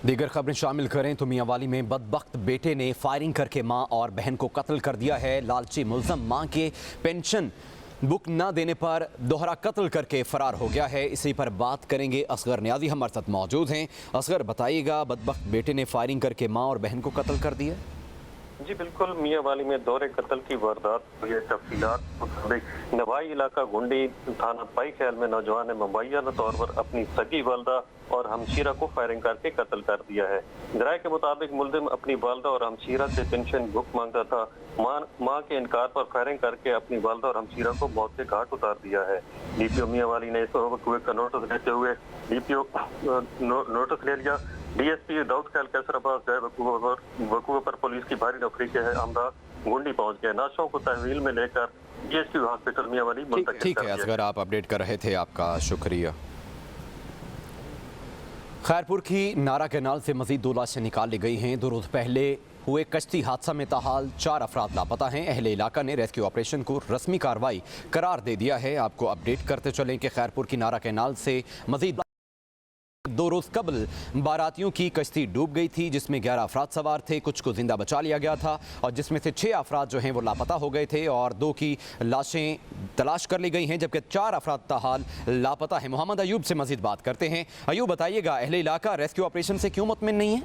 दीगर खबरें शामिल करें तो मियांवाली में बदबख्त बेटे ने फायरिंग करके मां और बहन को कत्ल कर दिया है। लालची मुल्ज़म मां के पेंशन बुक न देने पर दोहरा कत्ल करके फरार हो गया है। इसी पर बात करेंगे। असगर नियाज़ी हमारे साथ मौजूद हैं। असगर, बताइएगा, बदबख्त बेटे ने फायरिंग करके मां और बहन को कत्ल कर दिया। जी बिल्कुल, मियांवाली में दोहरे कत्ल की वारदात हुई है। तफसीलात मुताबिक नवाई इलाका गुंडी थाना पाई ख्याल में नौजवान ने मुबैना तौर पर अपनी सगी वालदा और हमशीरा को फायरिंग करके कत्ल कर दिया है। जराये के मुताबिक मुल्जिम अपनी वालदा और हमशीरा से पेंशन बुक मांगता था। मां के इनकार पर फायरिंग करके अपनी वालदा और हमशीरा को मौत के घाट उतार दिया है। डीपीओ मियांवाली ने इस वक्त का नोटिस लेते हुए डीपीओ नोटिस ले लिया। डीएसपी दाऊद ख्याल कैसराबाद गए वकूए पर पुलिस की भारी नफरी के अमला गुंडी पहुंच गए। नाशों को तहवील में लेकर डीएसपी हॉस्पिटल मियांवाली मुंतकिल कर दिया। ठीक है असगर, आप अपडेट कर रहे थे, आपका शुक्रिया। खैरपुर की नारा कैनाल से मजीद 2 लाशें निकाल ली गई हैं। 2 रोज पहले हुए कश्ती हादसा में ताहाल 4 अफराद लापता हैं। अहले इलाका ने रेस्क्यू ऑपरेशन को रस्मी कार्रवाई करार दे दिया है। आपको अपडेट करते चलें कि खैरपुर की नारा कैनाल से मजीद 2 रोज कबल बारातियों की कश्ती डूब गई थी, जिसमें 11 अफराद सवार थे। कुछ को जिंदा बचा लिया गया था और जिसमें से 6 अफराद जो हैं वो लापता हो गए थे और 2 की लाशें तलाश कर ली गई हैं, जबकि 4 अफराद ताहाल लापता हैं। मोहम्मद अयूब से मजीद बात करते हैं। अयूब, बताइएगा, अहले इलाका रेस्क्यू ऑपरेशन से क्यों मुतमिन नहीं है?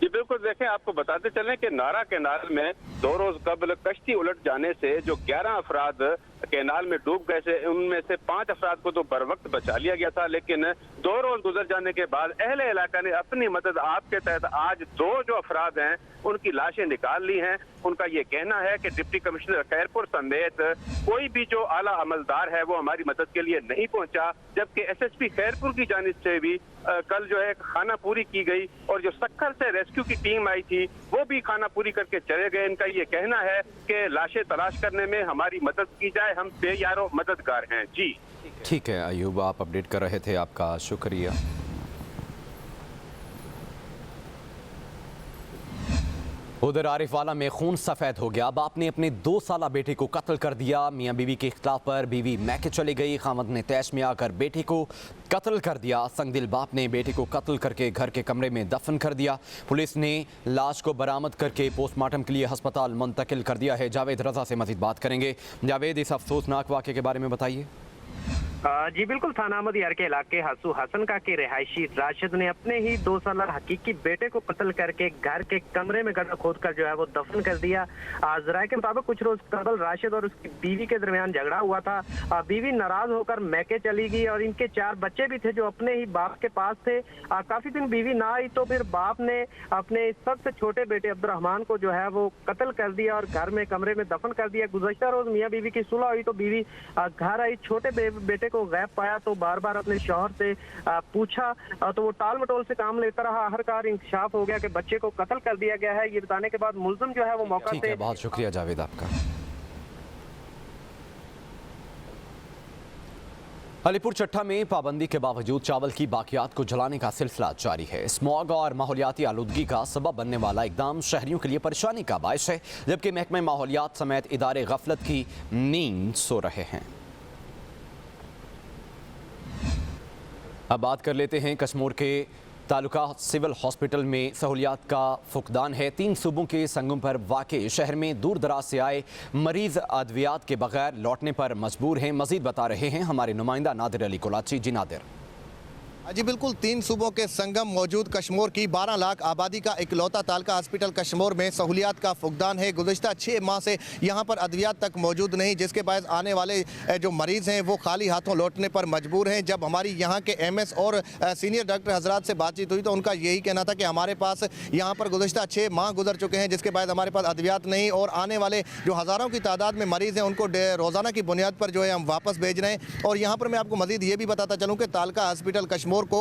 जी बिल्कुल, देखें, आपको बताते चलें कि नारा कैनाल में 2 रोज कबल कश्ती उलट जाने से जो 11 अफराद कैनाल में डूब गए थे, उनमें से 5 अफराद को तो बर वक्त बचा लिया गया था, लेकिन 2 रोज गुजर जाने के बाद अहले इलाका ने अपनी मदद आपके तहत आज 2 जो अफराद हैं उनकी लाशें निकाल ली हैं। उनका ये कहना है कि डिप्टी कमिश्नर खैरपुर समेत कोई भी जो आला अमलदार है वो हमारी मदद के लिए नहीं पहुंचा, जबकि एसएसपी खैरपुर की जानिब से भी कल जो है खाना पूरी की गई और जो सक्खर से रेस्क्यू की टीम आई थी वो भी खाना पूरी करके चले गए। इनका ये कहना है कि लाशें तलाश करने में हमारी मदद की जाए, हम बेयारो मददगार हैं। जी ठीक है अयूब, आप अपडेट कर रहे थे, आपका शुक्रिया। उधर आरिफवाला में खून सफ़ेद हो गया। बाप ने अपने 2 साला बेटे को कत्ल कर दिया। मियां बीवी के इख्तिलाफ पर बीवी मैके चली गई। खामद ने तैश में आकर बेटे को कत्ल कर दिया। संगदिल बाप ने बेटे को कत्ल करके घर के कमरे में दफन कर दिया। पुलिस ने लाश को बरामद करके पोस्टमार्टम के लिए अस्पताल मुंतकिल कर दिया है। जावेद रजा से मजीद बात करेंगे। जावेद, इस अफसोसनाक वाक़े के बारे में बताइए। जी बिल्कुल, थाना अहमद यार के इलाके हसू हसन का के रिहायशी राशिद ने अपने ही 2 साल हकीकी बेटे को कत्ल करके घर के कमरे में गड्ढा खोदकर जो है वो दफन कर दिया। जराये के मुताबिक कुछ रोज कबल राशिद और उसकी बीवी के दरमियान झगड़ा हुआ था। बीवी नाराज होकर मैके चली गई और इनके 4 बच्चे भी थे जो अपने ही बाप के पास थे। काफी दिन बीवी ना आई तो फिर बाप ने अपने सबसे छोटे बेटे अब्दुर्रहमान को जो है वो कत्ल कर दिया और घर में कमरे में दफन कर दिया। गुज़श्ता रोज मियाँ बीवी की सुलह हुई तो बीवी घर आई, छोटे बेटे को गैब पाया तो बार बार अपने शौहर से पूछा तो वो टाल मटोल से काम लेता रहा। आखिरकार इंकशाफ हो गया कि बच्चे को कत्ल कर दिया गया है। ये बताने के बाद मुल्जिम जो है वो मौका से। बहुत शुक्रिया जावेद आपका। अलीपुर चट्टा में पाबंदी के बावजूद चावल की बाकियात को जलाने का सिलसिला जारी है। स्मॉग और माहौलियाती आलूदगी का सबब बनने वाला इकदाम शहरियों के लिए परेशानी का बायस है, जबकि महकमे माहौलियात समेत इदारे गफलत की नींद सो रहे हैं। अब बात कर लेते हैं कश्मीर के तालुका सिविल हॉस्पिटल में सहूलियात का फुकदान है। 3 सूबों के संगम पर वाक़े शहर में दूर दराज से आए मरीज अद्वियात के बगैर लौटने पर मजबूर हैं। मजीद बता रहे हैं हमारे नुमाइंदा नादिर अली कोलाची। जी नादिर। जी बिल्कुल, 3 सूबों के संगम मौजूद कश्मीर की 12 लाख आबादी का इकलौता तालका हॉस्पिटल कश्मीर में सहूलियात का फुकदान है। गुज़श्ता 6 माह से यहाँ पर अद्वियात तक मौजूद नहीं, जिसके बाद आने वाले जो मरीज़ हैं वो खाली हाथों लौटने पर मजबूर हैं। जब हमारी यहाँ के एमएस और सीनियर डॉक्टर हजरात से बातचीत हुई तो उनका यही कहना था कि हमारे पास यहाँ पर गुज़श्ता 6 माह गुजर चुके हैं, जिसके बाद हमारे पास अद्वियात नहीं और आने वाले जो हज़ारों की तादाद में मरीज़ हैं उनको रोज़ाना की बुनियाद पर जो है हम वापस भेज रहे हैं। और यहाँ पर मैं आपको मज़ीद ये भी बताता चलूँ कि तालका हॉस्पिटल कश्मीर को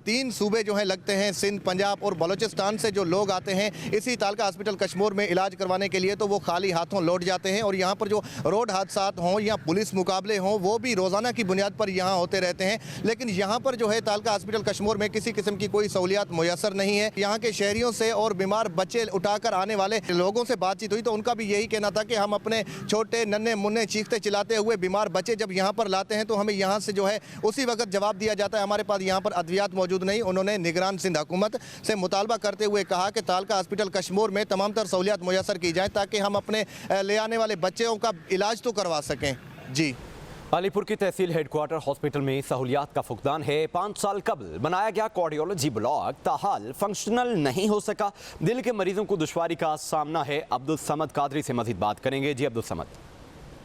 3 सूबे जो हैं लगते हैं, सिंध, पंजाब और बलूचिस्तान से जो लोग आते हैं इसी तालका हॉस्पिटल कश्मीर में इलाज करवाने के लिए तो वो खाली हाथों लौट जाते हैं। और यहाँ पर जो रोड हादसात हों या पुलिस मुकाबले हों वो भी रोज़ाना की बुनियाद पर यहाँ होते रहते हैं, लेकिन यहाँ पर जो है तालका हॉस्पिटल कश्मीर में किसी किस्म की कोई सहूलियत मुयसर नहीं है। यहाँ के शहरियों से और बीमार बच्चे उठाकर आने वाले लोगों से बातचीत हुई तो उनका भी यही कहना था कि हम अपने छोटे नन्हे मुन्ने चीखते चिल्लाते हुए बीमार बच्चे जब यहाँ पर लाते हैं तो हमें यहाँ से जो है उसी वक्त जवाब दिया जाता है हमारे पास यहाँ पर अद्वियात मौजूद नहीं। उन्होंने निगरान सिंध हुकूमत से मुतालबा करते हुए कहा कि तालका हॉस्पिटल कशमोर में तमाम तर सहूलियात मुयसर की जाएँ ताकि हम अपने ले आने वाले बच्चों का इलाज तो करवा सकें। जी, अलीपुर की तहसील हेडक्वार्टर हॉस्पिटल में सहूलियात का फुकदान है। 5 साल कबल बनाया गया कार्डियोलॉजी ब्लॉक ताहाल फंक्शनल नहीं हो सका। दिल के मरीजों को दुश्वारी का सामना है। अब्दुल समद कादरी से मजीद बात करेंगे। जी अब्दुल समद।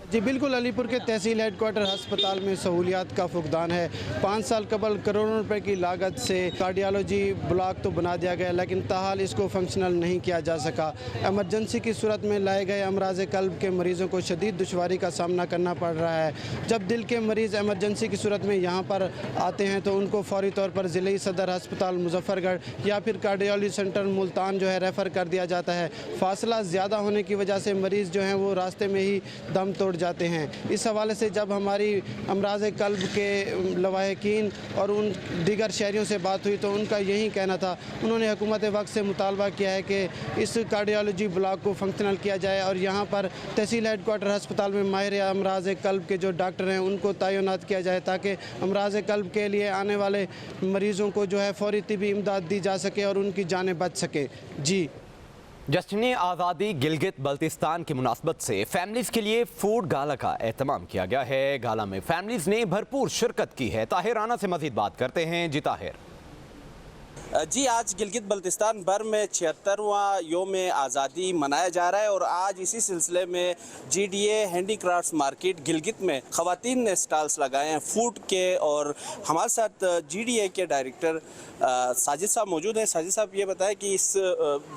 जी बिल्कुल, अलीपुर के तहसील हेडक्वार्टर अस्पताल में सहूलियात का फुकदान है। 5 साल कबल करोड़ों रुपए की लागत से कार्डियोलॉजी ब्लॉक तो बना दिया गया, लेकिन ताहाल इसको फंक्शनल नहीं किया जा सका। एमरजेंसी की सूरत में लाए गए अमराज कल्ब के मरीज़ों को शदीद दुश्वारी का सामना करना पड़ रहा है। जब दिल के मरीज़ एमरजेंसी की सूरत में यहाँ पर आते हैं तो उनको फौरी तौर पर ज़िले सदर अस्पताल मुजफ्फरगढ़ या फिर कार्डियोलॉजी सेंटर मुल्तान जो है रेफ़र कर दिया जाता है। फासला ज़्यादा होने की वजह से मरीज़ जो हैं वो रास्ते में ही दम तोड़ जाते हैं। इस हवाले से जब हमारी अमराज कल्ब के लवाहकीन और उन दीगर शहरियों से बात हुई तो उनका यही कहना था। उन्होंने हुकूमत वक्त से मुतालबा किया है कि इस कार्डियोलॉजी ब्लॉक को फंक्शनल किया जाए और यहाँ पर तहसील हेडक्वार्टर अस्पताल में माहिर अमराज कल्ब के जो डॉक्टर हैं उनको तैनात किया जाए ताकि अमराज कल्ब के लिए आने वाले मरीज़ों को जो है फौरी तिबी इमदाद दी जा सके और उनकी जानें बच सके। जी, जश्न आज़ादी गिलगित बल्तिस्तान की मुनासबत से फैमिलीज़ के लिए फूड गाला का एहतमाम किया गया है। गाला में फैमिलीज़ ने भरपूर शिरकत की है। ताहिर राना से मज़ीद बात करते हैं। जी ताहिर। जी, आज गिलगित बल्तिस्तान भर में 76वां योम आज़ादी मनाया जा रहा है और आज इसी सिलसिले में GDA हैंडीक्राफ्ट्स मार्केट गिलगित में ख़वातीन ने स्टॉल्स लगाए हैं फूड के। और हमारे साथ GDA के डायरेक्टर साजिद साहब मौजूद हैं। साजिद साहब, ये बताएं कि इस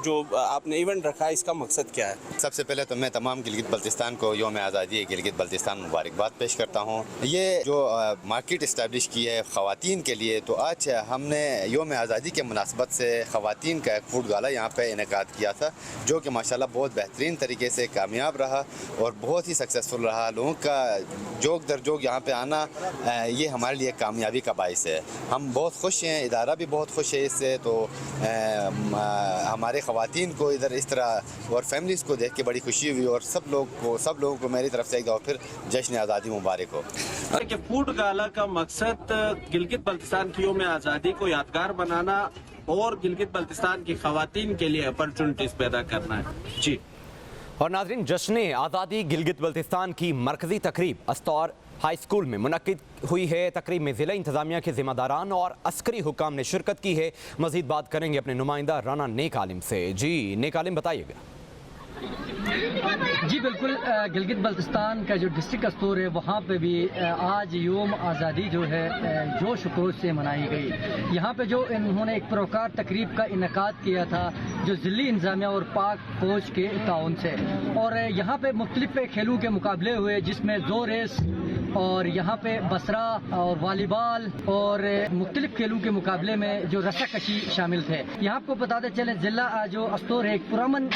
जो आपने इवेंट रखा है इसका मकसद क्या है? सबसे पहले तो मैं तमाम गिलगित बल्तिस्तान को योम आज़ादी गिलगित बल्तिस्तान मुबारकबाद पेश करता हूँ। ये जो मार्केट इस्टेब्लिश की है ख़वातीन के लिए, तो आज हमने योम आज़ादी के मुनासबत से ख़वातीन का एक फूड गाला यहाँ पे इनेकाद किया था, जो कि माशाल्लाह बहुत बेहतरीन तरीके से कामयाब रहा और बहुत ही सक्सेसफुल रहा। लोगों का जोग दर जोग यहाँ पे आना ये हमारे लिए कामयाबी का बाइस है। हम बहुत खुश हैं, इदारा भी बहुत खुश है इससे। तो हमारे ख़वातीन को इधर इस तरह और फैमिलीज़ को देख के बड़ी खुशी हुई और सब लोगों को मेरी तरफ से एक दफ़ा फिर जश्न आज़ादी मुबारक हो। कि फूड गाला का मकसद गिलगित बल्तिस्तान की योम आज़ादी को यादगार बनाना और गिलगित बल्तिस्तान की ख़वातीन के लिए अपॉर्चुनिटीज़ पैदा करना है। जी, और नाज़रीन, जश्न आज़ादी गिलगित बल्तिस्तान की मरकज़ी तकरीब अस्तौर हाई स्कूल में मुनक्किद हुई है। तकरीब में ज़िला इंतज़ामिया के ज़िम्मेदारान और अस्करी हुकाम ने शिरकत की है। मज़ीद बात करेंगे अपने नुमाइंदा राना नेक आलिम से। जी नेक आलिम, बताइएगा। जी बिल्कुल, गिलगित बल्तिस्तान का जो डिस्ट्रिक्ट स्टोर है वहाँ पे भी आज योम आज़ादी जो है जोश खरोश से मनाई गई। यहाँ पे जो इन्होंने एक पुरस्कार तकरीब का इनेकाद किया था जो ज़िली इंतज़ामिया और पाक फौज के ताउन से, और यहाँ पे मुख्तलिफ खेलों के मुकाबले हुए जिसमें ज़ो रेस और यहाँ पे बसरा और वॉलीबॉल और मुख्तलिफ खेलों के मुकाबले में जो रस्साकशी शामिल थे। यहाँ आपको बताते चले ज़िला जो अस्तौर है एक पुरअमन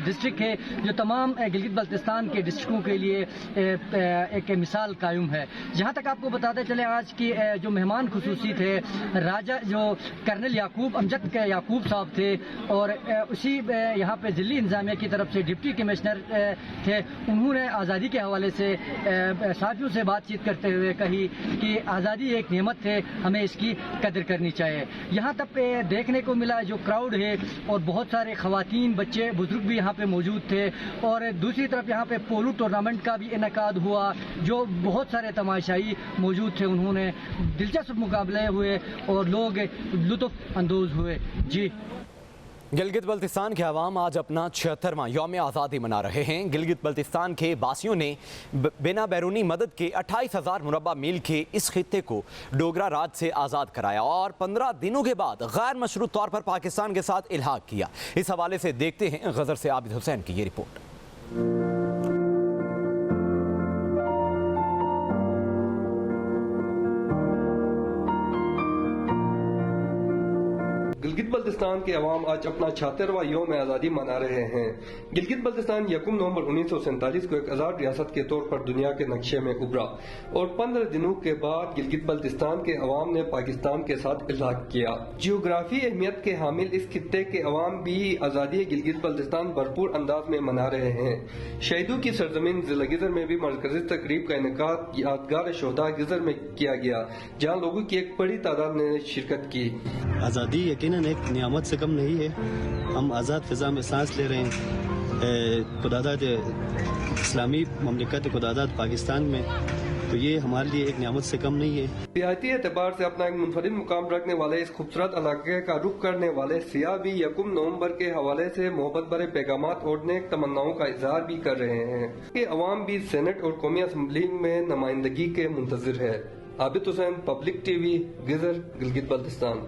डिस्ट्रिक्ट है जो तमाम गिलगित बल्तिस्तान के डिस्ट्रिक्टों के लिए एक मिसाल कायम है। जहाँ तक आपको बताते चले आज की जो मेहमान खुसूसी थे राजा जो कर्नल याकूब अमजद के याकूब साहब थे और उसी यहाँ पे ज़िली इंतज़ामिया की तरफ से डिप्टी कमिश्नर थे। उन्होंने आज़ादी के हवाले से साथियों से बातचीत करते हुए कही कि आज़ादी एक नेमत है, हमें इसकी कदर करनी चाहिए। यहाँ तक देखने को मिला जो क्राउड है और बहुत सारे ख़वातीन बच्चे बुजुर्ग भी यहाँ पे मौजूद थे और दूसरी तरफ यहाँ पे पोलो टूर्नामेंट का भी इनेकाद हुआ जो बहुत सारे तमाशाई मौजूद थे। उन्होंने दिलचस्प मुकाबले हुए और लोग लुत्फ़ अंदोज़ हुए। जी, गिलगित बल्तिस्तान के अवाम आज अपना 76वां यौम आज़ादी मना रहे हैं। गिलगित बल्तिस्तान के बासियों ने बिना बैरूनी मदद के 28,000 मुरब्बा मील के इस खित्ते को डोगरा राज से आज़ाद कराया और 15 दिनों के बाद गैर मशरूत तौर पर पाकिस्तान के साथ इल्हाक किया। इस हवाले से देखते हैं गज़र से आबिद हुसैन की ये रिपोर्ट। गिलगित बल्तिस्तान बल्तिस्तान के अवाम आज अपना 76वां यौम आज़ादी मना रहे हैं। गिलगित बल्तिस्तान 1 नवंबर 1947 को एक आज़ाद रियासत के तौर पर दुनिया के नक्शे में उभरा और 15 दिनों के बाद गिलगित बल्तिस्तान के अवाम ने पाकिस्तान के साथ इल्हाक किया। जियोग्राफी अहमियत के हामिल इस खित्ते के अवाम भी आज़ादी गिलगित बल्तिस्तान भरपूर अंदाज में मना रहे हैं। शहीदों की सरजमीन जिला गिजर में भी मरकजी तकरीब का इनेकाद यादगार शोहदा गिजर में किया गया, जहाँ लोगों की एक बड़ी तादाद ने शिरकत की। आज़ादी यकीनन एक नियामत से कम नहीं है। हम आज़ाद फिजा में सांस ले रहे हैं खुदादाद इस्लामी ममलिकत खुदादाद पाकिस्तान में, तो ये हमारे लिए एक नियामत से कम नहीं है। सियाहती एतबार से अपना एक मुनफरिद मुकाम रखने वाले इस खूबसूरत इलाके का रुख करने वाले सियाह भी 1 नवंबर के हवाले से मोहब्बत भरे पैगामात और नेक तमन्नाओं का इजहार भी कर रहे हैं कि अवाम भी सेनेट और कौमी असम्बली में नुमाइंदगी के मुंतजिर है। Abid Hussain, public TV, geyser, Gilgit Baltistan.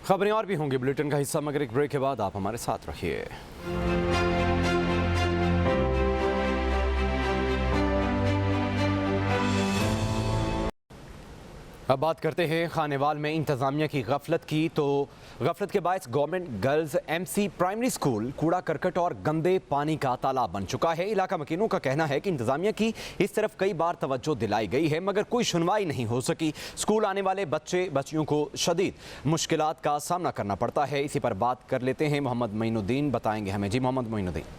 खबरें और भी होंगी बुलेटिन का हिस्सा, मगर एक ब्रेक के बाद आप हमारे साथ रहिए। अब बात करते हैं खानेवाल में इंतजामिया की गफलत की। तो गफलत के बायस government girls MC primary school कूड़ा करकट और गंदे पानी का तालाब बन चुका है। इलाका मकीनों का कहना है कि इंतजामिया की इस तरफ कई बार तवज्जो दिलाई गई है, मगर कोई सुनवाई नहीं हो सकी। स्कूल आने वाले बच्चियों को शदीद मुश्किलात का सामना करना पड़ता है। इसी पर बात कर लेते हैं, मोहम्मद मोइनुद्दीन बताएंगे हमें। जी मोहम्मद मोइनुद्दीन।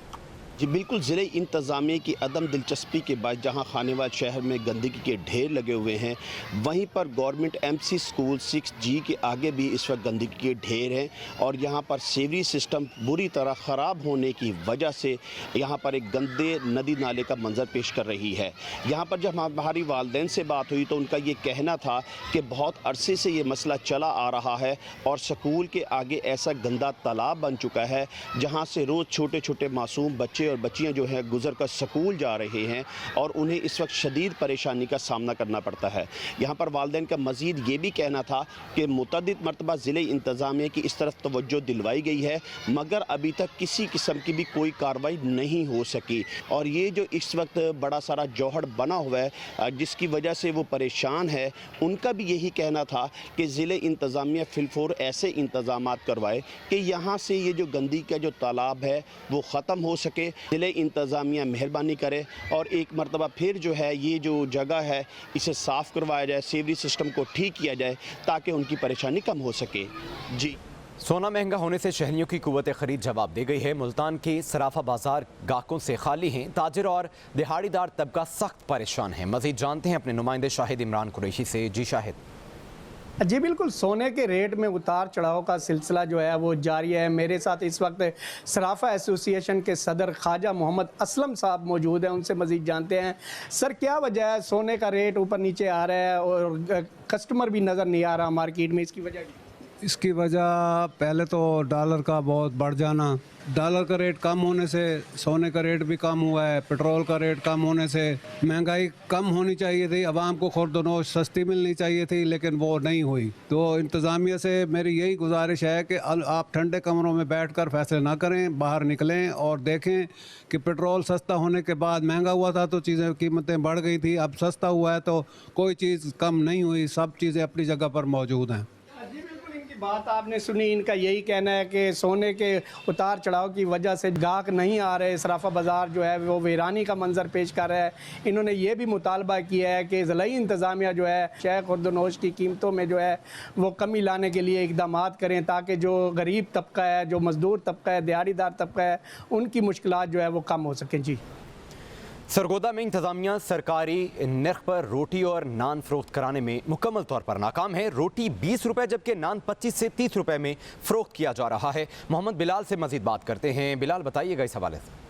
जी बिल्कुल, ज़िले इंतज़ामिया की अदम दिलचस्पी के बाद जहां खानेवाल शहर में गंदगी के ढेर लगे हुए हैं, वहीं पर गवर्नमेंट एमसी स्कूल 6G के आगे भी इस वक्त गंदगी के ढेर हैं और यहां पर सेवरी सिस्टम बुरी तरह ख़राब होने की वजह से यहां पर एक गंदे नदी नाले का मंजर पेश कर रही है। यहां पर जब हमारी वालदैन से बात हुई तो उनका ये कहना था कि बहुत अरसे से ये मसला चला आ रहा है और स्कूल के आगे ऐसा गंदा तालाब बन चुका है जहाँ से रोज़ छोटे छोटे मासूम बच्चे और बच्चियां जो हैं गुजर कर स्कूल जा रहे हैं और उन्हें इस वक्त शदीद परेशानी का सामना करना पड़ता है। यहाँ पर वालिदैन का मज़ीद ये भी कहना था कि मुतअद्दिद मरतबा ज़िले इंतज़ामिया की इस तरफ तवज्जो दिलवाई गई है, मगर अभी तक किसी किस्म की भी कोई कार्रवाई नहीं हो सकी। और ये जो इस वक्त बड़ा सारा जौहड़ बना हुआ है जिसकी वजह से वो परेशान है, उनका भी यही कहना था कि ज़िले इंतज़ामिया फिलफोर ऐसे इंतज़ाम करवाए कि यहाँ से ये जो गंदगी का जो तालाब है वो ख़त्म हो सके। ज़िले इंतज़ामिया मेहरबानी करे और एक मरतबा फिर जो है ये जो जगह है इसे साफ़ करवाया जाए, सेवरी सिस्टम को ठीक किया जाए ताकि उनकी परेशानी कम हो सके। जी। सोना महंगा होने से शहरियों की कुव्वत खरीद जवाब दे गई है। मुल्तान के सराफा बाजार गाहकों से खाली हैं। ताजिर और दिहाड़ीदार तबका सख्त परेशान है। मज़ीद जानते हैं अपने नुमाइंदे शाहिद इमरान कुरैशी से। जी शाहिद। जी बिल्कुल, सोने के रेट में उतार चढ़ाव का सिलसिला जो है वो जारी है। मेरे साथ इस वक्त सराफा एसोसिएशन के सदर ख्वाजा मोहम्मद असलम साहब मौजूद हैं, उनसे मज़ीद जानते हैं। सर, क्या वजह है सोने का रेट ऊपर नीचे आ रहा है और कस्टमर भी नज़र नहीं आ रहा मार्केट में, इसकी वजह? इसकी वजह पहले तो डॉलर का बहुत बढ़ जाना, डॉलर का रेट कम होने से सोने का रेट भी कम हुआ है, पेट्रोल का रेट कम होने से महंगाई कम होनी चाहिए थी, आवाम को खुर्द-ओ-नोश सस्ती मिलनी चाहिए थी, लेकिन वो नहीं हुई। तो इंतज़ामिया से मेरी यही गुजारिश है कि आप ठंडे कमरों में बैठकर फैसले ना करें, बाहर निकलें और देखें कि पेट्रोल सस्ता होने के बाद महंगा हुआ था तो चीज़ें कीमतें बढ़ गई थी, अब सस्ता हुआ है तो कोई चीज़ कम नहीं हुई, सब चीज़ें अपनी जगह पर मौजूद हैं। बात आपने सुनी, इनका यही कहना है कि सोने के उतार चढ़ाव की वजह से गाहक नहीं आ रहे, सराफा बाज़ार जो है वो वीरानी का मंजर पेश कर रहा है। इन्होंने ये भी मुतालबा किया है कि ज़िला इंतज़ामिया जो है शय खुर्द-ओ-नोश की कीमतों में जो है वो कमी लाने के लिए इक़दाम करें ताकि जो गरीब तबका है, जो मज़दूर तबका है, दिहाड़ीदार तबका है, उनकी मुश्किलात जो है वो कम हो सकें। जी। सरगोदा में इंतजामिया सरकारी नर्ख पर रोटी और नान फरोख्त कराने में मुकम्मल तौर पर नाकाम है। रोटी 20 रुपये जबकि नान 25 से 30 रुपये में फ़रोख्त किया जा रहा है। मोहम्मद बिलाल से मज़ीद बात करते हैं। बिलाल, बताइएगा इस हवाले से।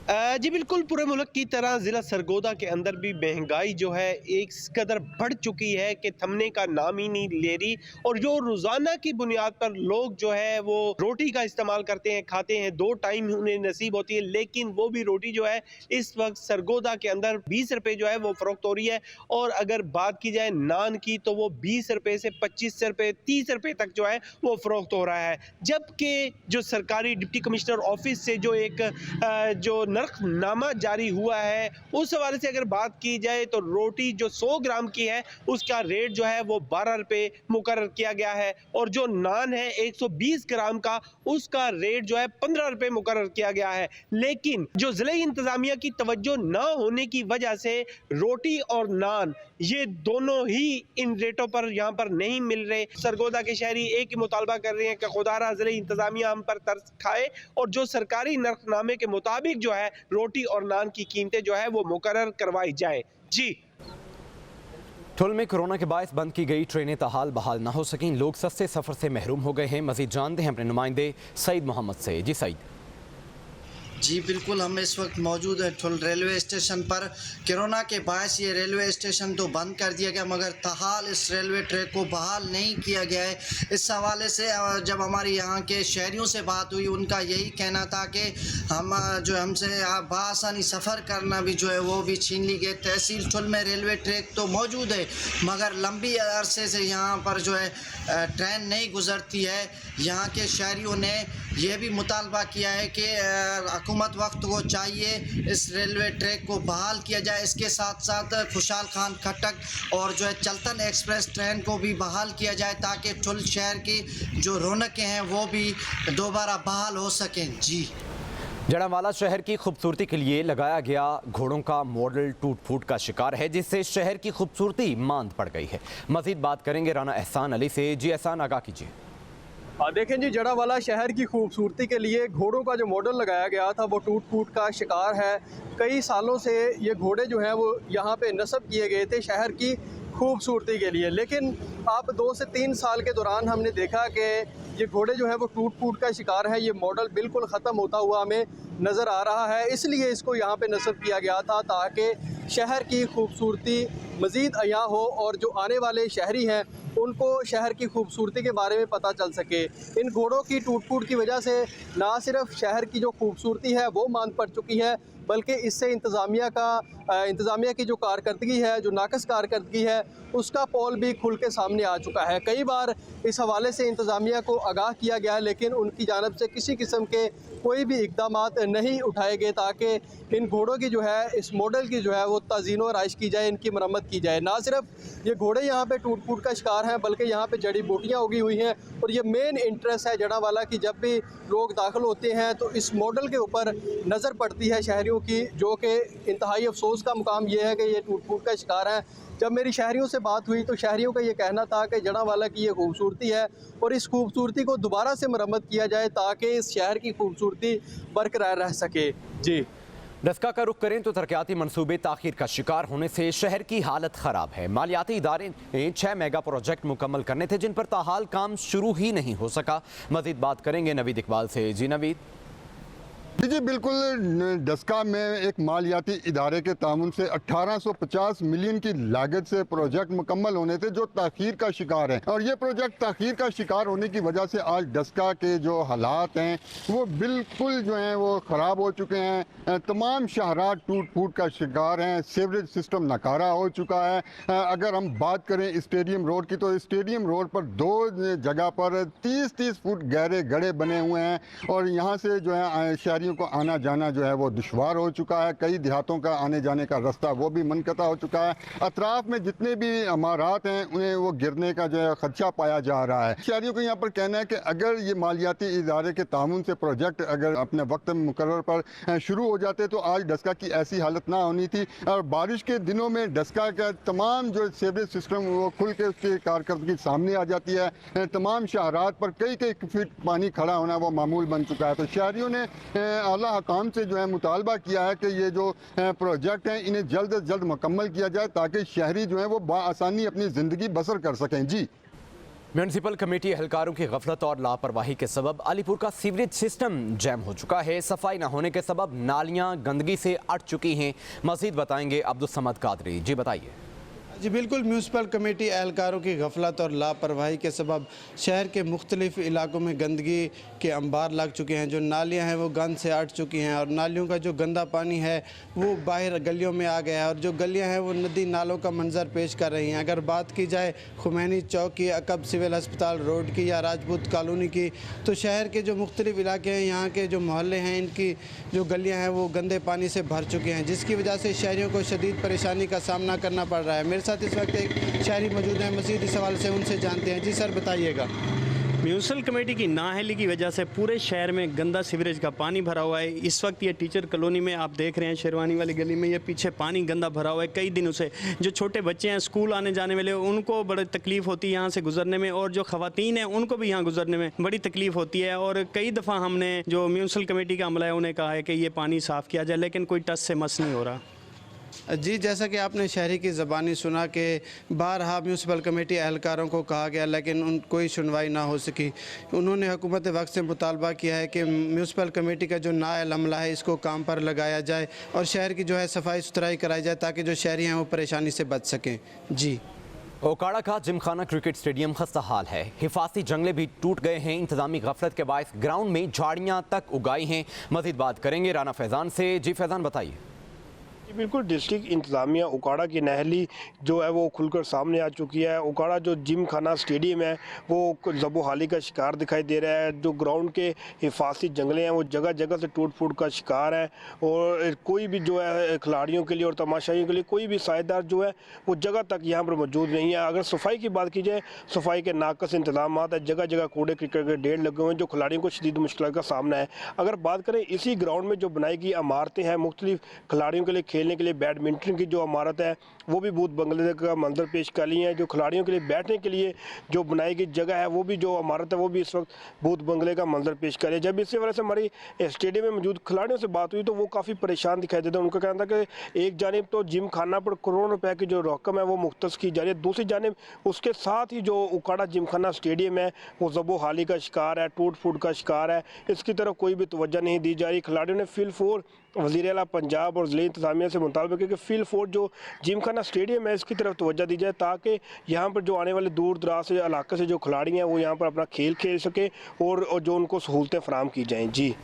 जी बिल्कुल, पूरे मुल्क की तरह ज़िला सरगोदा के अंदर भी महंगाई जो है एक कदर बढ़ चुकी है कि थमने का नाम ही नहीं ले रही। और जो रोज़ाना की बुनियाद पर लोग जो है वो रोटी का इस्तेमाल करते हैं, खाते हैं, 2 टाइम उन्हें नसीब होती है, लेकिन वो भी रोटी जो है इस वक्त सरगोदा के अंदर 20 रुपये जो है वो फ़रोख्त हो रही है। और अगर बात की जाए नान की तो वो 20 रुपये से 25 रुपये 30 रुपये तक जो है वो फ़रोख्त हो रहा है। जबकि जो सरकारी डिप्टी कमिश्नर ऑफिस से जो एक जो नर्खनामा जारी हुआ है उस हवाले से अगर बात की जाए तो रोटी जो 100 ग्राम की है उसका रेट जो है वो 12 रुपये मुकर्रर किया गया है और जो नान है 120 ग्राम का उसका रेट जो है 15 रुपये मुकर्रर किया गया है। लेकिन जो ज़िले इंतजामिया की तवज्जो न होने की वजह से रोटी और नान ये दोनों ही इन रेटों पर यहाँ पर नहीं मिल रहे। सरगोदा के शहरी एक ही मुतालबा कर रहे हैं कि खुदारा ज़िले इंतजामिया हम पर तरस खाए और जो सरकारी नर्खनामे के मुताबिक जो है रोटी और नान की कीमतें जो है वो मुकर्रर करवाई जाए। जी ठुल में कोरोना के बायस बंद की गई ट्रेनें ताहाल बहाल ना हो सकें, लोग सस्ते सफ़र से महरूम हो गए हैं। मज़ीद जानते हैं अपने नुमाइंदे सईद मोहम्मद से। जी सईद। जी बिल्कुल, हम इस वक्त मौजूद हैं ठुल रेलवे स्टेशन पर। कोरोना के बायस ये रेलवे स्टेशन तो बंद कर दिया गया मगर ताहाल इस रेलवे ट्रैक को बहाल नहीं किया गया है। इस हवाले से जब हमारी यहाँ के शहरियों से बात हुई उनका यही कहना था कि हम जो हमसे बआसानी सफ़र करना भी जो है वो भी छीन ली गई। तहसील ठुल में रेलवे ट्रैक तो मौजूद है मगर लंबी अरसे से यहाँ पर जो है ट्रेन नहीं गुजरती है। यहाँ के शहरियों ने यह भी मुतालबा किया है कि हुकूमत वक्त को चाहिए इस रेलवे ट्रैक को बहाल किया जाए। इसके साथ साथ खुशहाल खान खटक और जो है चलतन एक्सप्रेस ट्रेन को भी बहाल किया जाए ताकि ठुल शहर की जो रौनकें हैं वो भी दोबारा बहाल हो सकें। जी जड़ावाला शहर की खूबसूरती के लिए लगाया गया घोड़ों का मॉडल टूट फूट का शिकार है जिससे शहर की खूबसूरती मांद पड़ गई है। मजीद बात करेंगे राना एहसान अली से। जी एहसान, आगाह कीजिए। देखें जी, जड़ावाला शहर की खूबसूरती के लिए घोड़ों का जो मॉडल लगाया गया था वो टूट फूट का शिकार है। कई सालों से ये घोड़े जो हैं वो यहाँ पे नस्ब किए गए थे शहर की खूबसूरती के लिए, लेकिन अब 2 से 3 साल के दौरान हमने देखा कि ये घोड़े जो है वो टूट फूट का शिकार है। ये मॉडल बिल्कुल ख़त्म होता हुआ हमें नज़र आ रहा है, इसलिए इसको यहाँ पे नस्ब किया गया था ताकि शहर की खूबसूरती मज़ीद अया हो और जो आने वाले शहरी हैं उनको शहर की खूबसूरती के बारे में पता चल सके। इन घोड़ों की टूट फूट की वजह से ना सिर्फ शहर की जो खूबसूरती है वो मांद पड़ चुकी है बल्कि इससे इंतज़ामिया की जो कारकर्दगी है, जो नाकस कारकर्दगी है, उसका पोल भी खुल के सामने आ चुका है। कई बार इस हवाले से इंतज़ामिया को आगाह किया गया लेकिन उनकी जानब से किसी किस्म के कोई भी इक़दाम नहीं उठाए गए ताकि इन घोड़ों की जो है इस मॉडल की जो है वो तज़ीन व आराइश की जाए, इनकी मरम्मत की जाए। ना सिर्फ ये घोड़े यहाँ पे टूट फूट का शिकार हैं बल्कि यहाँ पे जड़ी बूटियाँ उगी हुई हैं और ये मेन इंटरेस्ट है जड़ावाला की। जब भी लोग दाखिल होते हैं तो इस मॉडल के ऊपर नज़र पड़ती है शहरियों की, जो कि इंतहाई अफसोस का मुकाम ये है कि ये टूट फूट का शिकार है। जब मेरी शहरियों से बात हुई तो शहरियों का ये कहना था कि जड़ावाला की ये खूबसूरती है और इस खूबसूरती को दोबारा से मरम्मत किया जाए ताकि इस शहर की खूबसूरती बरकरार रह सके। जी डस्का का रुख करें तो तरक्याती मंसूबे ताखीर का शिकार होने से शहर की हालत ख़राब है। मालियाती इदारे ने 6 मेगा प्रोजेक्ट मुकम्मल करने थे जिन पर ताहाल काम शुरू ही नहीं हो सका। मजीद बात करेंगे नवीद इकबाल से। जी नवीद। जी बिल्कुल, डस्का में एक मालियाती इदारे के तामुन से 1850 मिलियन की लागत से प्रोजेक्ट मुकम्मल होने थे जो ताखीर का शिकार हैं और ये प्रोजेक्ट ताखीर का शिकार होने की वजह से आज डस्का के जो हालात हैं वो बिल्कुल जो हैं वो ख़राब हो चुके हैं। तमाम शहरा टूट फूट का शिकार हैं, सीवरेज सिस्टम नाकारा हो चुका है। अगर हम बात करें स्टेडियम रोड की तो स्टेडियम रोड पर 2 जगह पर 30-30 फुट गहरे गड्ढे बने हुए हैं और यहाँ से जो है शहरियों को आना जाना जो है वो दुश्वार हो चुका है। कई देहातों का आने जाने का रास्ता वो भी मुनक़ता हो चुका है। अतराफ में जितने भी इमारात हैं उन्हें वो गिरने का जो है खदशा पाया जा रहा है। शहरियों को यहाँ पर कहना है कि अगर ये मालियाती इदारे के तामुन से प्रोजेक्ट अगर अपने वक्त में मुकर्रर पर शुरू हो जाते तो आज डस्का की ऐसी हालत ना होनी थी। और बारिश के दिनों में डस्का का तमाम जो सीवरेज सिस्टम वो खुल के उसकी कारकर्दगी सामने आ जाती है। तमाम शहरात पर कई फीट पानी खड़ा होना वो मामूल बन चुका है। तो शहरियों ने आला हकाम से जो है मुतालबा किया है कि ये जो प्रोजेक्ट हैं इन्हें जल्द से जल्द मुकम्मल किया जाए ताकि शहरी जो है वो बाआसानी अपनी ज़िंदगी बसर कर सकें। जी म्यूनसिपल कमेटी एहलकारों की गफलत और लापरवाही के सबब अलीपुर का सीवरेज सिस्टम जैम हो चुका है। सफाई न होने के सबब नालियां गंदगी से अट चुकी हैं। मजीद बताएंगे अब्दुल समद कादरी। जी बताइए। जी बिल्कुल, म्यूनसिपल कमेटी एहलकारों की गफलत और लापरवाही के सबब शहर के मुख्तलिफ इलाकों में गंदगी के अंबार लग चुके हैं। जो नालियां हैं वो गंद से अट चुकी हैं और नालियों का जो गंदा पानी है वो बाहर गलियों में आ गया है और जो गलियां हैं वो नदी नालों का मंजर पेश कर रही हैं। अगर बात की जाए खुमैनी चौक की, अकब सिविल अस्पताल रोड की या राजपूत कॉलोनी की, तो शहर के जो मुख्तलिफ इलाके हैं, यहाँ के जो मोहल्ले हैं, इनकी जो गलियाँ हैं वो गंदे पानी से भर चुके हैं, जिसकी वजह से शहरियों को शदीद परेशानी का सामना करना पड़ रहा है। मेरे साथ इस वक्त एक शहरी मौजूद हैं, मज़ीद इस सवाल से उनसे जानते हैं। जी सर, बताइएगा। म्यूनसिपल कमेटी की नाअहली की वजह से पूरे शहर में गंदा सीवरेज का पानी भरा हुआ है। इस वक्त ये टीचर कॉलोनी में आप देख रहे हैं, शेरवानी वाली गली में ये पीछे पानी गंदा भरा हुआ है कई दिनों से। जो छोटे बच्चे हैं स्कूल आने जाने वाले, उनको बड़ी तकलीफ़ होती है यहाँ से गुजरने में, और जो ख़वातीन हैं उनको भी यहाँ गुजरने में बड़ी तकलीफ़ होती है। और कई दफ़ा हमने जो म्यूनसिपल कमेटी का अमला है उन्हें कहा है कि ये पानी साफ़ किया जाए, लेकिन कोई टस से मस नहीं हो रहा। जी, जैसा कि आपने शहरी की ज़बानी सुना कि बारहा म्यूनसिपल कमेटी एहलकारों को कहा गया लेकिन उन कोई सुनवाई ना हो सकी। उन्होंने हुकूमत वक्त से मुतालबा किया है कि म्यूनसिपल कमेटी का जो नाअहल अमला है इसको काम पर लगाया जाए और शहर की जो है सफाई सुथराई कराई जाए ताकि जो शहरी हैं वो परेशानी से बच सकें। जी। ओकाड़ा का जिमखाना क्रिकेट स्टेडियम खस्ता हाल है। हिफाजती जंगले भी टूट गए हैं। इंतजामी गफलत के बायस ग्राउंड में झाड़ियाँ तक उगाई हैं। मज़ीद बात करेंगे राना फैज़ान से। जी फैज़ान, बताइए। बिल्कुल, डिस्ट्रिक्ट इंतज़ामिया उकाड़ा की नाअहली जो है वो खुलकर सामने आ चुकी है। उकाड़ा जो जिम खाना स्टेडियम है वो ज़बोहाली का शिकार दिखाई दे रहा है। जो ग्राउंड के हिफाजती जंगले हैं वो जगह जगह से टूट फूट का शिकार है और कोई भी जो है खिलाड़ियों के लिए और तमाशाइयों के लिए कोई भी सायेदार जो है वो जगह तक यहाँ पर मौजूद नहीं है। अगर सफाई की बात की जाए, सफाई के नाकस इंतजाम है, जगह जगह कूड़े क्रिकेट के ढेर लगे हुए हैं जो खिलाड़ियों को शदीद मुश्किल का सामना है। अगर बात करें इसी ग्राउंड में जो बनाई गई इमारतें हैं मुख्तलिफ खिलाड़ियों के लिए खेलने के लिए, बैडमिंटन की जो इमारत है वो भी भूत बंगले का मंजर पेश कर ली है। जो खिलाड़ियों के लिए बैठने के लिए जो बनाई गई जगह है वो भी जो इमारत है वो भी इस वक्त भूत बंगले का मंजर पेश कर रही है। जब इसी वजह से हमारी स्टेडियम में मौजूद खिलाड़ियों से बात हुई तो वो काफ़ी परेशान दिखाई देते हैं। उनका कहना था कि एक जानिब तो जिम खाना पर करोड़ों रुपए की जो रकम है वो मुख्तस की जा रही है, दूसरी जानिब उसके साथ ही जो उकाड़ा जिम खाना स्टेडियम है वो ज़बोहाली का शिकार है, टूट फूट का शिकार है। इसकी तरफ कोई भी तवज्जो नहीं दी जा रही। खिलाड़ियों ने फील फोर वज़ीर आला पंजाब और ज़िले इंतज़ामिया से मुतालबा किया कि फील फोर जो जिम खाना स्टेडियम है इसकी तरफ तवज्जो दी जाए ताकि यहाँ पर जो आने वाले दूर दराज से इलाके से जो खिलाड़ी हैं वो यहाँ पर अपना खेल खेल सकें और जो उनको सहूलतें फराहम की जाएँ। जी।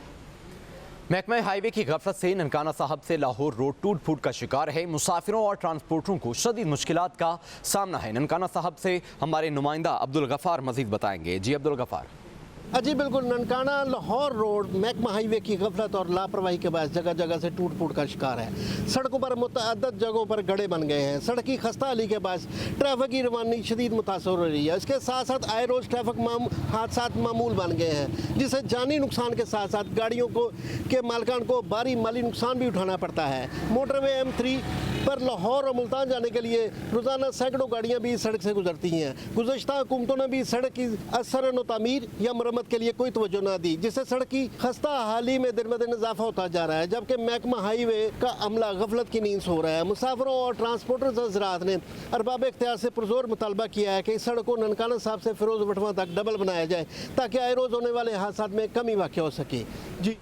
महकमा हाईवे की गफलत से ननकाना साहब से लाहौर रोड टूट फूट का शिकार है। मुसाफिरों और ट्रांसपोर्टरों को शदीद मुश्किलात का सामना है। ननकाना साहब से हमारे नुमाइंदा अब्दुल गफ़ार मज़ीद बताएंगे। जी अब्दुल गफ़ार। जी बिल्कुल, ननकाना लाहौर रोड महकमा हाईवे की गफलत और लापरवाही के बाद जगह जगह से टूट फूट का शिकार है। सड़कों पर मुतअद्दिद जगहों पर गड्ढे बन गए हैं। सड़क की खस्ता हाली के बाद ट्रैफिक की रवानी शदीद मुतासर हो रही है। इसके साथ साथ आए रोज़ ट्रैफिक हादसा मामूल बन गए हैं जिससे जानी नुकसान के साथ साथ गाड़ियों को के मालिकान को भारी माली नुकसान भी उठाना पड़ता है। मोटरवे M3 पर लाहौर और मुल्तान जाने के लिए रोज़ाना सैकड़ों गाड़ियाँ भी सड़क से गुजरती हैं। गुज़श्ता हुकूमतों ने भी सड़क की असर व तामीर या मरम्मत के लिए कोई तवज्जो ना दी, जिससे सड़क की खस्ता हाली में दिन ब दिन इजाफा होता जा रहा है, जबकि महकमा हाईवे का अमला गफलत की नींद सो रहा है। मुसाफिरों और ट्रांसपोर्टर्स हज़रात ने अरबाब इख्तियार से पुरजोर मुतालबा किया है कि इस सड़क को ननकाना साहब से फिरोज वटवा तक डबल बनाया जाए ताकि आए रोज़ होने वाले हादसा में कमी वाक़ हो सके। जी।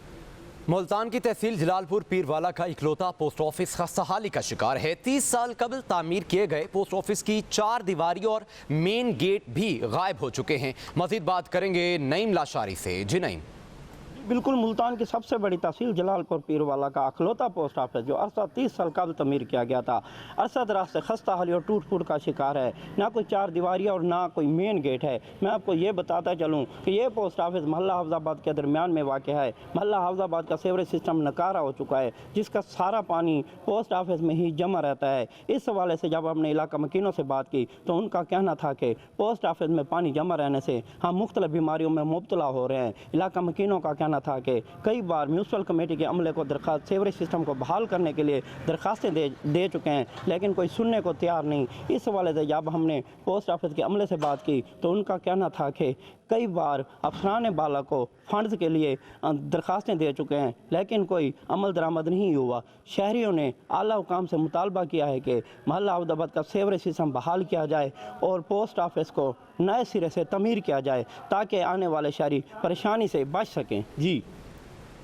मुल्तान की तहसील जलालपुर पीरवाला का इकलौता पोस्ट ऑफिस खस्ताहाली का शिकार है। 30 साल कबल तामीर किए गए पोस्ट ऑफिस की 4 दीवारी और मेन गेट भी गायब हो चुके हैं। मजीद बात करेंगे नईम लाशारी से। जी नईम। बिल्कुल, मुल्तान की सबसे बड़ी तहसील जलालपुर पीरवाला का अखलौता पोस्ट ऑफिस जो अरसा 30 साल कबल तमीर किया गया था, अरसा दराज से खस्ता हाली और टूट फूट का शिकार है। ना कोई 4 दीवारियाँ और ना कोई मेन गेट है। मैं आपको ये बताता चलूँ कि ये पोस्ट ऑफिस महल्ला हाफजाबाद के दरमियान में वाक़ है। महल्ला हाफजाबाद का सीवरेज सिस्टम नकारा हो चुका है जिसका सारा पानी पोस्ट ऑफिस में ही जमा रहता है। इस हवाले से जब हमने इलाका मकीनों से बात की तो उनका कहना था कि पोस्ट ऑफिस में पानी जमा रहने से हम मुख्तलिफ बीमारियों में मुब्तला हो रहे हैं। इलाका मकीनों का कहना था कि कई बार म्यूनसिपल कमेटी के अमले को दरख्वास्त सीवरेज सिस्टम को बहाल करने के लिए दरख्वास्तें दे चुके हैं लेकिन कोई सुनने को तैयार नहीं। इस हवाले से जब हमने पोस्ट ऑफिस के अमले से बात की तो उनका कहना था कि कई बार अफसरान बाला को फंड्स के लिए दरख्वास्तें दे चुके हैं लेकिन कोई अमल दरामद नहीं हुआ। शहरियों ने आला हुकाम से मुतालबा किया है कि महल्ला हाफजाबाद का सीवरेज सिस्टम बहाल किया जाए और पोस्ट ऑफिस को नए सिरे से तमीर किया जाए ताकि आने वाले शहरी परेशानी से बच सकें। जी।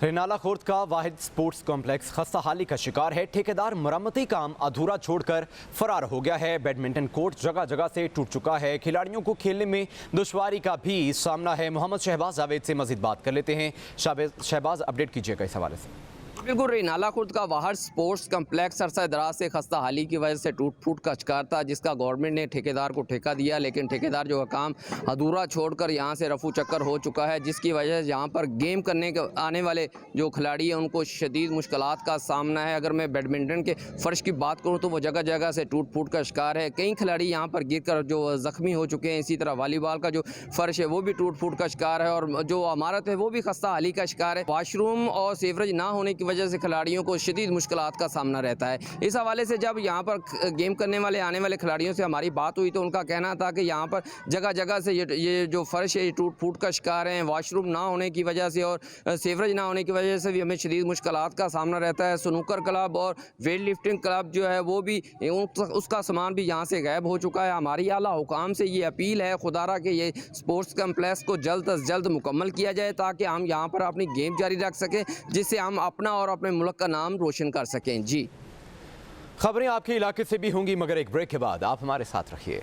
रेनाला खुर्द का वाहिद स्पोर्ट्स कॉम्प्लेक्स खस्ता हाली का शिकार है। ठेकेदार मरम्मती काम अधूरा छोड़कर फरार हो गया है। बैडमिंटन कोर्ट जगह जगह से टूट चुका है। खिलाड़ियों को खेलने में दुश्वारी का भी सामना है। मोहम्मद शहबाज जावेद से मजीद बात कर लेते हैं। शहबाज, अपडेट कीजिएगा इस हवाले से। बिल्कुल, रेनाला खुर्द का वाहिद स्पोर्ट्स कम्प्लेक्स अरसा दराज से खस्ता हाली की वजह से टूट फूट का शिकार था, जिसका गवर्नमेंट ने ठेकेदार को ठेका दिया, लेकिन ठेकेदार जो है काम अधूरा छोड़कर यहाँ से रफू चक्कर हो चुका है, जिसकी वजह से यहाँ पर गेम करने के आने वाले जो खिलाड़ी हैं उनको शदीद मुश्किलात का सामना है। अगर मैं बैडमिंटन के फ़र्श की बात करूँ तो वो जगह जगह से टूट फूट का शिकार है। कई खिलाड़ी यहाँ पर गिर कर जो ज़ख्मी हो चुके हैं। इसी तरह वॉलीबॉल का जो फ़र्श है वो भी टूट फूट का शिकार है और जो इमारत है वो भी खस्ता हाली का शिकार है। वाशरूम और सीवरेज ना होने की वजह से खिलाड़ियों को शदीद मुश्किलात का सामना रहता है। इस हवाले से जब यहाँ पर गेम करने वाले आने वाले खिलाड़ियों से हमारी बात हुई तो उनका कहना था कि यहाँ पर जगह जगह से ये जो फर्श है ये टूट फूट का शिकार है। वाशरूम ना होने की वजह से और सीवरेज ना होने की वजह से भी हमें शदीद मुश्किलात का सामना रहता है। स्नूकर क्लब और वेट लिफ्टिंग क्लब जो है वो भी उसका सामान भी यहाँ से गायब हो चुका है। हमारी आला हुकाम से ये अपील है खुदारा के ये स्पोर्ट्स कम्प्लेक्स को जल्द अज जल्द मुकम्मल किया जाए ताकि हम यहाँ पर अपनी गेम जारी रख सकें, जिससे हम अपना और अपने मुल्क का नाम रोशन कर सकें। जी, खबरें आपके इलाके से भी होंगी, मगर एक ब्रेक के बाद आप हमारे साथ रहिए।